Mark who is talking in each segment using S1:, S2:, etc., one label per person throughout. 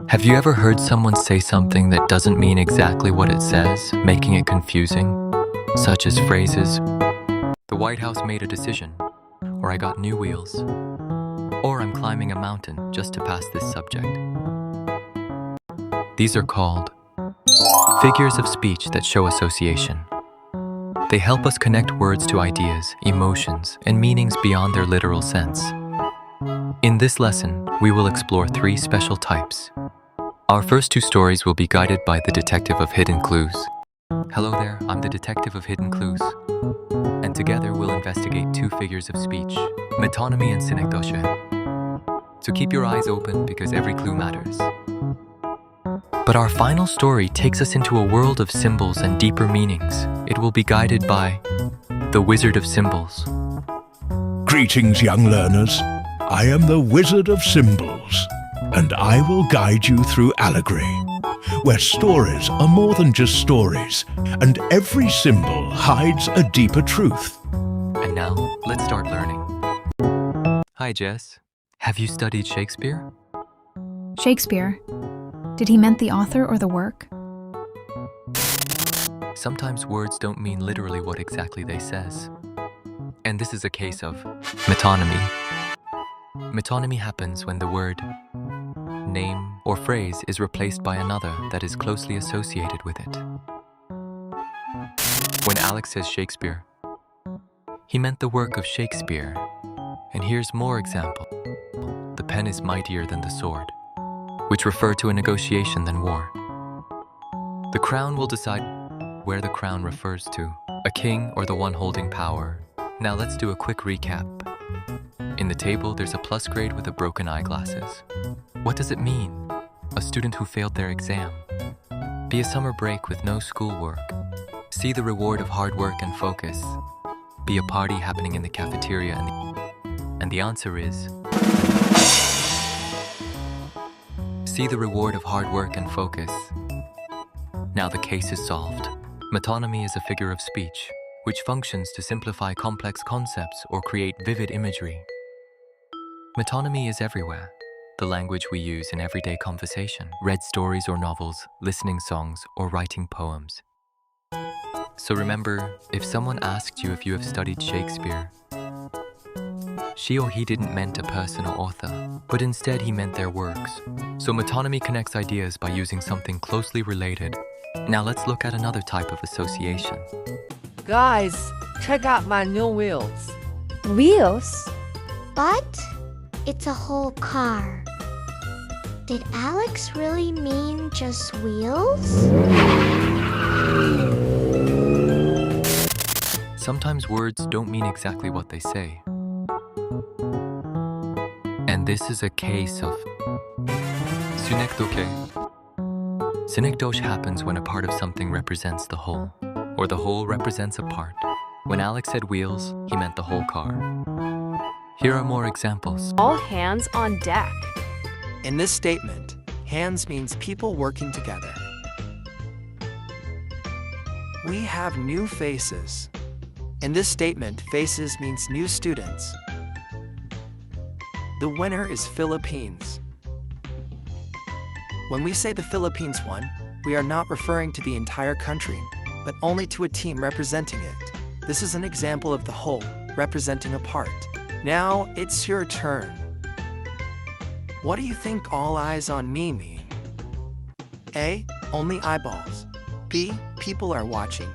S1: Have you ever heard someone say something that doesn't mean exactly what it says, making it confusing? Such as phrases, "The White House made a decision," or "I got new wheels," or "I'm climbing a mountain just to pass this subject." These are called figures of speech that show association. They help us connect words to ideas, emotions, and meanings beyond their literal sense. In this lesson, we will explore 3 special types. Our first 2 stories will be guided by the Detective of Hidden Clues. Hello there, I'm the Detective of Hidden Clues. And together we'll investigate 2 figures of speech, metonymy and synecdoche. So keep your eyes open because every clue matters. But our final story takes us into a world of symbols and deeper meanings. It will be guided by the Wizard of Symbols.
S2: Greetings, young learners. I am the Wizard of Symbols, and I will guide you through allegory, where stories are more than just stories, and every symbol hides a deeper truth.
S1: And now, let's start learning. Hi, Jess. Have you studied Shakespeare?
S3: Shakespeare. Did he meant the author or the work?
S1: Sometimes words don't mean literally what exactly they says. And this is a case of metonymy. Metonymy happens when the word, name, or phrase is replaced by another that is closely associated with it. When Alex says Shakespeare, he meant the work of Shakespeare. And here's more example. The pen is mightier than the sword, which refer to a negotiation than war. The crown will decide where the crown refers to, a king or the one holding power. Now let's do a quick recap. In the table, there's a plus grade with a broken eyeglasses. What does it mean? A student who failed their exam. Be a summer break with no schoolwork. See the reward of hard work and focus. Be a party happening in the cafeteria and the answer is see the reward of hard work and focus. Now the case is solved. Metonymy is a figure of speech, which functions to simplify complex concepts or create vivid imagery. Metonymy is everywhere. The language we use in everyday conversation, read stories or novels, listening songs, or writing poems. So remember, if someone asked you if you have studied Shakespeare, she or he didn't meant a person or author, but instead he meant their works. So metonymy connects ideas by using something closely related. Now let's look at another type of association.
S4: Guys, check out my new wheels.
S5: Wheels? But it's a whole car. Did Alex really mean just wheels?
S1: Sometimes words don't mean exactly what they say. And this is a case of synecdoche. Synecdoche happens when a part of something represents the whole, or the whole represents a part. When Alex said wheels, he meant the whole car. Here are more examples.
S6: All hands on deck.
S7: In this statement, hands means people working together. We have new faces. In this statement, faces means new students. The winner is Philippines. When we say the Philippines won, we are not referring to the entire country, but only to a team representing it. This is an example of the whole representing a part. Now it's your turn. What do you think all eyes on me mean? A. Only eyeballs. B. People are watching.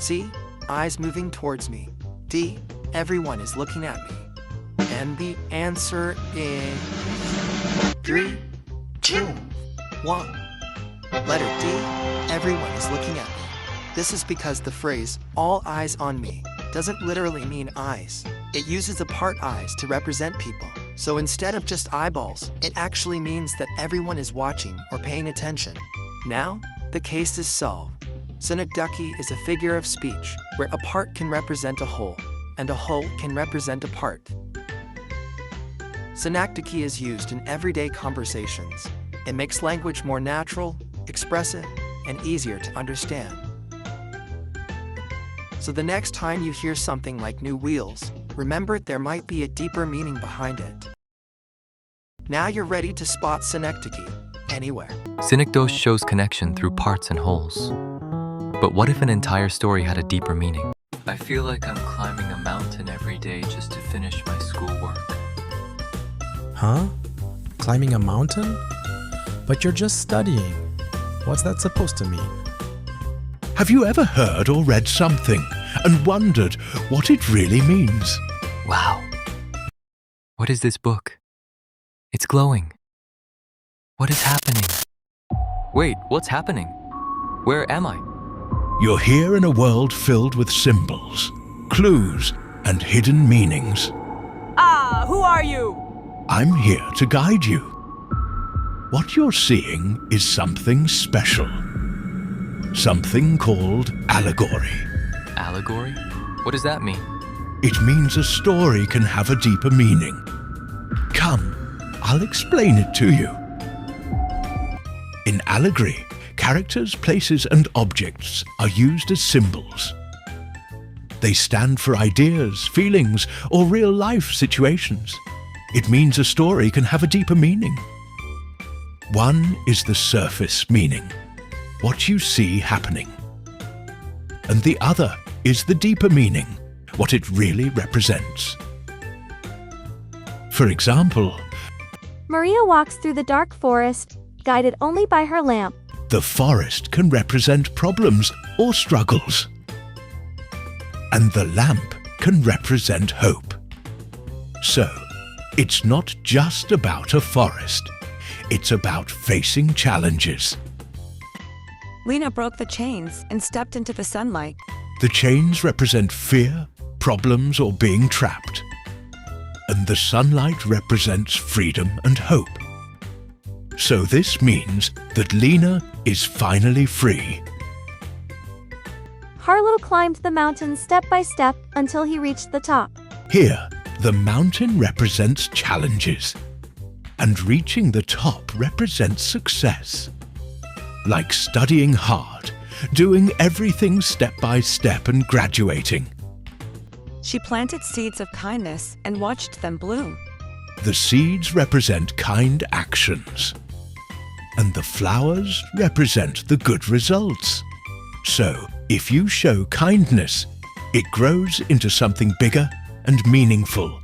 S7: C. Eyes moving towards me. D. Everyone is looking at me. And the answer is 3, 2, 1. Letter D. Everyone is looking at me. This is because the phrase, all eyes on me, doesn't literally mean eyes. It uses a part eyes to represent people. So instead of just eyeballs, it actually means that everyone is watching or paying attention. Now, the case is solved. Synecdoche is a figure of speech where a part can represent a whole, and a whole can represent a part. Synecdoche is used in everyday conversations. It makes language more natural, expressive, and easier to understand. So the next time you hear something like new wheels, remember there might be a deeper meaning behind it. Now you're ready to spot synecdoche, anywhere.
S1: Synecdoche shows connection through parts and wholes. But what if an entire story had a deeper meaning? I feel like I'm climbing a mountain every day just to finish my schoolwork.
S6: Huh? Climbing a mountain? But you're just studying. What's that supposed to mean?
S2: Have you ever heard or read something and wondered what it really means?
S1: Wow. What is this book? It's glowing. What is happening? Wait, what's happening? Where am I?
S2: You're here in a world filled with symbols, clues, and hidden meanings.
S8: Ah, who are you?
S2: I'm here to guide you. What you're seeing is something special. Something called allegory.
S1: Allegory? What does that mean?
S2: It means a story can have a deeper meaning. Come, I'll explain it to you. In allegory, characters, places, and objects are used as symbols. They stand for ideas, feelings, or real-life situations. It means a story can have a deeper meaning. One is the surface meaning, what you see happening. And the other is the deeper meaning, what it really represents. For example,
S9: Maria walks through the dark forest, guided only by her lamp.
S2: the forest can represent problems or struggles. And the lamp can represent hope. So, it's not just about a forest. It's about facing challenges.
S8: Lena broke the chains and stepped into the sunlight.
S2: The chains represent fear, problems, or being trapped. And the sunlight represents freedom and hope. So this means that Lena is finally free.
S9: Harlow climbed the mountain step by step until he reached the top.
S2: Here, the mountain represents challenges. And reaching the top represents success. Like studying hard, doing everything step by step and graduating.
S8: She planted seeds of kindness and watched them bloom.
S2: The seeds represent kind actions. And the flowers represent the good results. So, if you show kindness, it grows into something bigger and meaningful.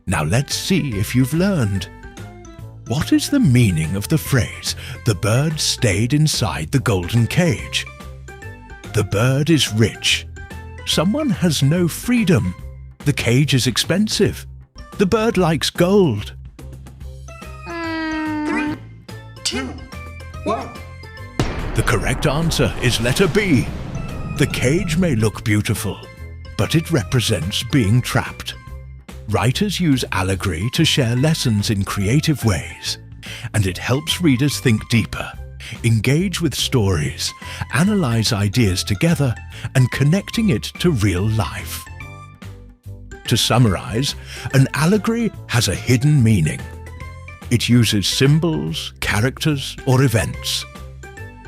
S2: Now let's see if you've learned. What is the meaning of the phrase, "The bird stayed inside the golden cage"? The bird is rich. Someone has no freedom. The cage is expensive. The bird likes gold.
S5: 3, 2, 1.
S2: The correct answer is letter B. The cage may look beautiful, but it represents being trapped. Writers use allegory to share lessons in creative ways, and it helps readers think deeper, engage with stories, analyze ideas together, and connecting it to real life. To summarize, an allegory has a hidden meaning. It uses symbols, characters, or events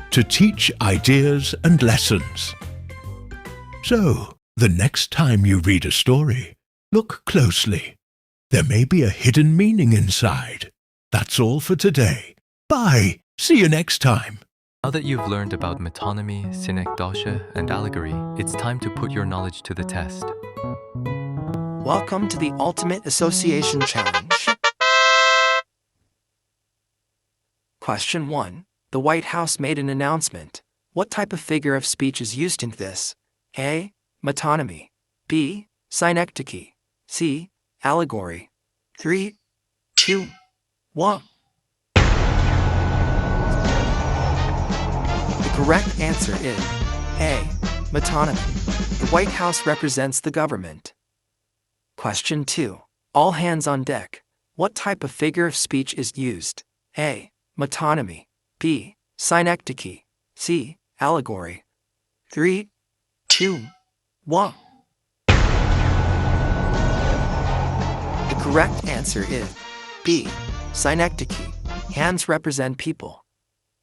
S2: to teach ideas and lessons. So, the next time you read a story, look closely. There may be a hidden meaning inside. That's all for today. Bye! See you next time!
S1: Now that you've learned about metonymy, synecdoche, and allegory, it's time to put your knowledge to the test.
S7: Welcome to the Ultimate Association Challenge. Question 1. The White House made an announcement. What type of figure of speech is used in this? A. Metonymy. B. Synecdoche. C. Allegory. 3, 2, 1. The correct answer is A. Metonymy. The White House represents the government. Question 2. All hands on deck. What type of figure of speech is used? A. Metonymy. B. Synecdoche. C. Allegory. 3, 2, 1. The correct answer is B. Synecdoche. Hands represent people.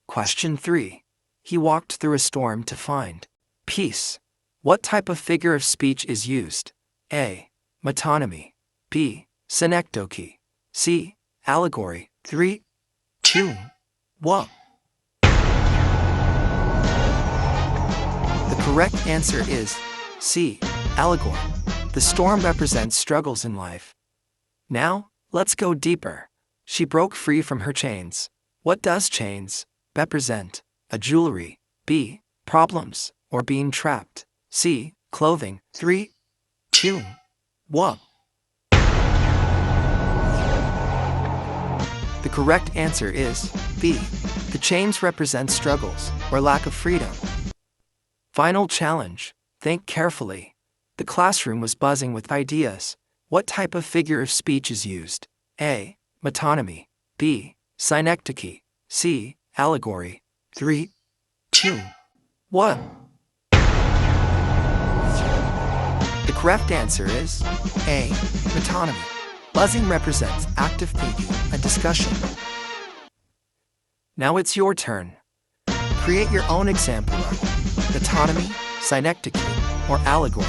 S7: Question 3. He walked through a storm to find peace. What type of figure of speech is used? A. Metonymy. B. Synecdoche. C. Allegory. 3, 2, 1. The correct answer is C, allegory. The storm represents struggles in life. Now, let's go deeper. She broke free from her chains. What does chains represent? A jewelry, B, problems, or being trapped, C, clothing. 3, 2, 1. The correct answer is B. The chains represent struggles or lack of freedom. Final challenge. Think carefully. The classroom was buzzing with ideas. What type of figure of speech is used? A. Metonymy. B. Synecdoche. C. Allegory. 3, 2, 1. The correct answer is A. Metonymy. Buzzing represents active thinking and discussion. Now it's your turn. Create your own example of metonymy, synecdoche, or allegory.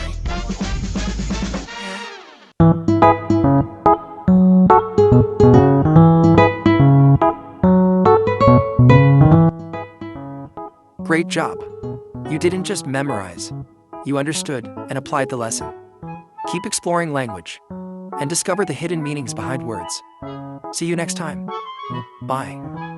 S7: Great job. You didn't just memorize. You understood and applied the lesson. Keep exploring language and discover the hidden meanings behind words. See you next time. Bye.